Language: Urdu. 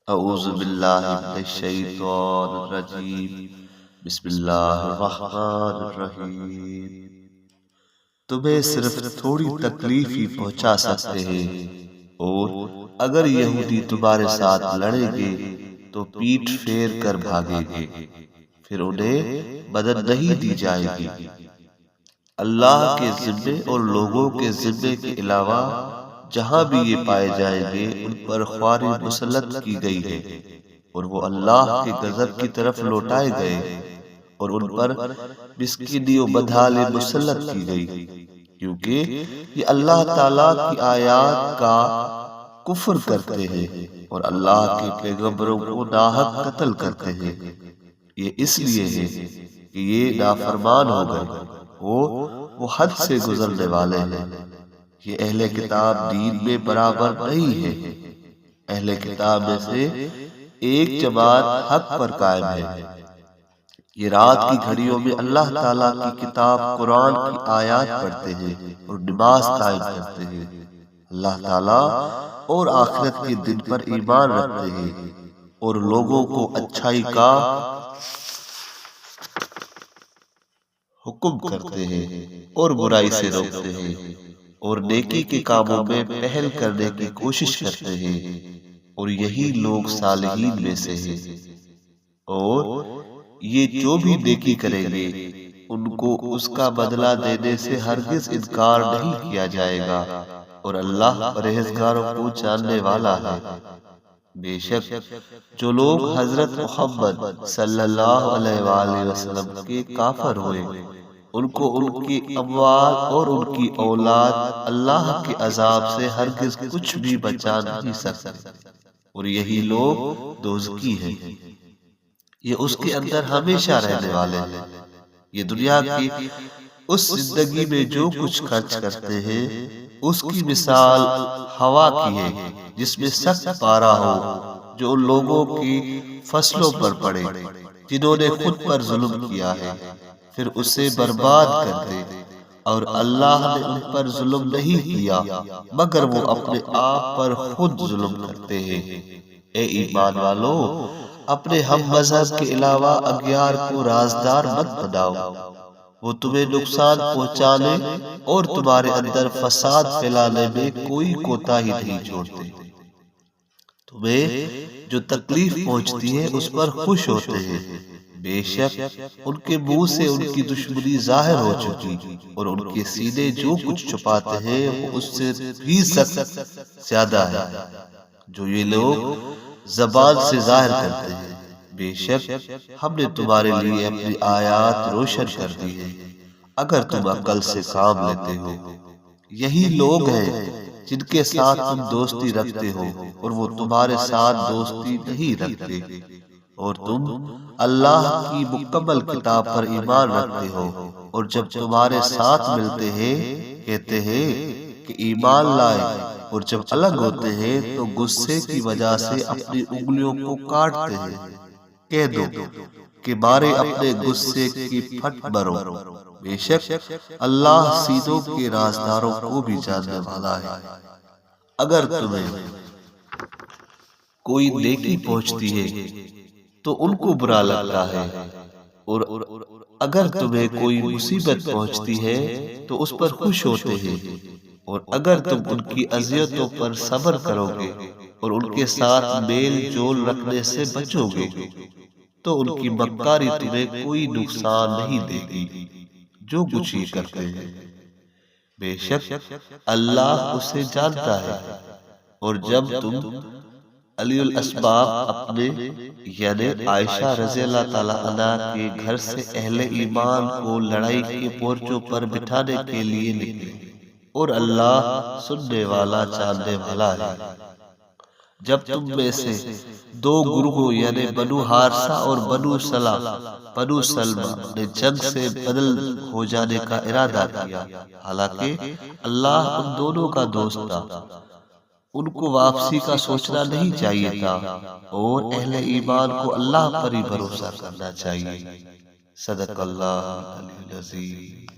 اعوذ باللہ من الشیطان الرجیم بسم اللہ الرحمن الرحیم۔ تمہیں صرف تھوڑی تکلیف ہی پہنچا سکتے ہیں، اور اگر یہودی تمہارے ساتھ لڑیں گے تو پیٹھ پھیر کر بھاگیں گے، پھر انہیں مدد نہیں دی جائے گی۔ اللہ کے ذمے اور لوگوں کے ذمے کے علاوہ جہاں بھی یہ پائے جائیں گے ان پر خواری مسلط کی گئی ہے، اور وہ اللہ کے غضب کی طرف لوٹائے گئے، اور ان پر مسکینی و بدحالی مسلط کی گئی، کیونکہ یہ اللہ تعالیٰ کی آیات کا کفر کرتے ہیں اور اللہ کے پیغمبروں کو ناحق قتل کرتے ہیں۔ یہ اس لیے ہے کہ یہ نافرمان ہو گئے، وہ حد سے گزرنے والے ہیں۔ یہ اہل کتاب دین میں برابر نہیں ہے۔ اہل کتاب میں سے ایک جماعت حق پر قائم ہے۔ یہ رات کی گھڑیوں میں اللہ تعالیٰ کی کتاب قرآن کی آیات پڑھتے ہیں اور نماز قائم کرتے ہیں، اللہ تعالیٰ اور آخرت کے دن پر ایمان رکھتے ہیں، اور لوگوں کو اچھائی کا حکم کرتے ہیں اور برائی سے روکتے ہیں، اور نیکی کے کاموں میں پہل کرنے کی کوشش کرتے ہیں، اور یہی لوگ صالحین میں سے ہیں۔ اور یہ جو بھی نیکی کریں گے ان کو اس کا بدلہ دینے سے ہرگز انکار نہیں کیا جائے گا، اور اللہ پرہیزگاروں کو جاننے والا ہے۔ بے شک جو لوگ حضرت محمد صلی اللہ علیہ وآلہ وسلم کے کافر ہوئے، ان کو ان کی اموال اور ان کی اولاد اللہ کے عذاب سے ہرگز کچھ بھی بچا نہیں سکتے، اور یہی لوگ دوزخی ہیں، یہ اس کے اندر ہمیشہ رہنے والے ہیں۔ یہ دنیا کی اس زندگی میں جو کچھ خرچ کرتے ہیں اس کی مثال ہوا کی ہے جس میں سخت پارا ہو، جو ان لوگوں کی فصلوں پر پڑے جنہوں نے خود پر ظلم کیا ہے، پھر اسے برباد کر دے، اور اللہ نے ان پر ظلم نہیں کیا مگر وہ اپنے آپ پر خود ظلم کرتے ہیں۔ اے ایمان والو، اپنے ہم مذہب کے علاوہ اغیار کو رازدار مت بناؤ، وہ تمہیں نقصان پہنچانے اور تمہارے اندر فساد پھیلانے میں کوئی کوتاہی نہیں چھوڑتے۔ تمہیں جو تکلیف پہنچتی ہے اس پر خوش ہوتے ہیں، بے شک ان کے منہ سے ان کی دشمنی ظاہر ہو چکی، اور ان کے سینے جو کچھ چھپاتے ہیں وہ اس سے بھی سخت زیادہ ہے جو یہ لوگ زبان سے ظاہر کرتے ہیں۔ بے شک ہم نے تمہارے لیے اپنی آیات روشن کر دی ہے، اگر تم عقل سے کام لیتے ہو۔ یہی لوگ ہیں جن کے ساتھ تم دوستی رکھتے ہو اور وہ تمہارے ساتھ دوستی نہیں رکھتے، اور تم اللہ کی مکمل کتاب پر ایمان رکھتے ہو، اور جب تمہارے ساتھ ملتے ہیں کہتے ہیں کہ ایمان لائے، اور جب الگ ہوتے ہیں تو غصے کی وجہ سے اپنی انگلیوں کو کاٹتے ہیں۔ کہہ دو کہ مارے اپنے غصے کی پھٹ مرو، بے شک اللہ سینوں کے رازداروں کو بھی جاننے والا ہے۔ اگر تمہیں کوئی نیکی پہنچتی ہے تو ان کو برا لگتا ہے، اور اگر تمہیں کوئی مصیبت پہنچتی ہے تو اس پر خوش ہوتے ہیں، اور اگر تم ان کی اذیتوں پر صبر کرو گے اور ان کے ساتھ میل جول رکھنے سے بچو گے تو ان کی مکاری تمہیں کوئی نقصان نہیں دے گی جو کچھ یہ کرتے ہیں، بے شک اللہ اسے جانتا ہے۔ اور جب تم علی الاسباب اپنے یعنی عائشہ رضی اللہ تعالیٰ عنہ کے گھر سے اہل ایمان کو لڑائی کے مورچوں پر بٹھانے کے لیے نکلے، اور اللہ سننے والا جاننے والا ہے، جب تم میں سے دو گروہوں یعنی بنو حارثہ اور بنو سلمہ نے جنگ سے بدل ہو جانے کا ارادہ کیا، حالانکہ اللہ ان دونوں کا دوست تھا، ان کو واپسی کا سوچنا نہیں چاہیے تھا، اور اہل ایمان کو اللہ پر ہی بھروسہ کرنا چاہیے۔ صدق اللہ العظیم۔